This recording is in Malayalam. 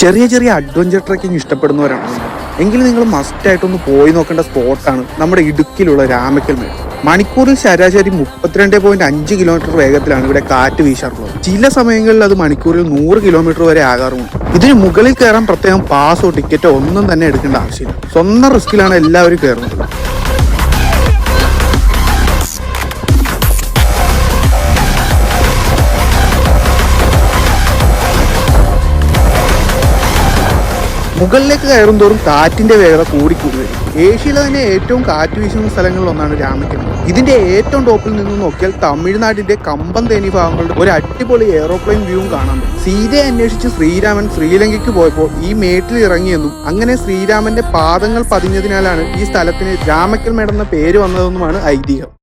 ചെറിയ ചെറിയ അഡ്വഞ്ചർ ട്രക്കിംഗ് ഇഷ്ടപ്പെടുന്നവരാണ് എങ്കിൽ നിങ്ങൾ മസ്റ്റായിട്ടൊന്ന് പോയി നോക്കേണ്ട സ്പോട്ടാണ് നമ്മുടെ ഇടുക്കിയിലുള്ള രാമക്കൽ മേട്. മണിക്കൂറിൽ ശരാശരി 32.5 കിലോമീറ്റർ വേഗത്തിലാണ് ഇവിടെ കാറ്റ് വീശാറുള്ളത്. ചില സമയങ്ങളിൽ അത് മണിക്കൂറിൽ 100 കിലോമീറ്റർ വരെ ആകാറുമുണ്ട്. ഇതിന് മുകളിൽ കയറാൻ പ്രത്യേകം പാസോ ടിക്കറ്റോ ഒന്നും തന്നെ എടുക്കേണ്ട ആവശ്യമില്ല. സ്വന്തം റിസ്കിലാണ് എല്ലാവരും കയറുന്നത്. മുകളിലേക്ക് കയറും തോറും കാറ്റിന്റെ വേഗത കൂടിക്കൂടി വരും. ഏഷ്യയിലെ തന്നെ ഏറ്റവും കാറ്റ് വീശുന്ന സ്ഥലങ്ങളിലൊന്നാണ് രാമക്കൽ. ഇതിന്റെ ഏറ്റവും ടോപ്പിൽ നിന്ന് നോക്കിയാൽ തമിഴ്നാടിന്റെ കമ്പം തേനി ഭാഗങ്ങളുടെ ഒരു അടിപൊളി എയറോപ്ലെയിൻ വ്യൂവും കാണാൻ പറ്റും. സീതയെ അന്വേഷിച്ച് ശ്രീരാമൻ ശ്രീലങ്കയ്ക്ക് പോയപ്പോൾ ഈ മേട്ടിൽ ഇറങ്ങിയെന്നും അങ്ങനെ ശ്രീരാമന്റെ പാദങ്ങൾ പതിഞ്ഞതിനാലാണ് ഈ സ്ഥലത്തിന് രാമക്കൽ മേടെന്ന പേര് വന്നതെന്നുമാണ് ഐതിഹ്യം.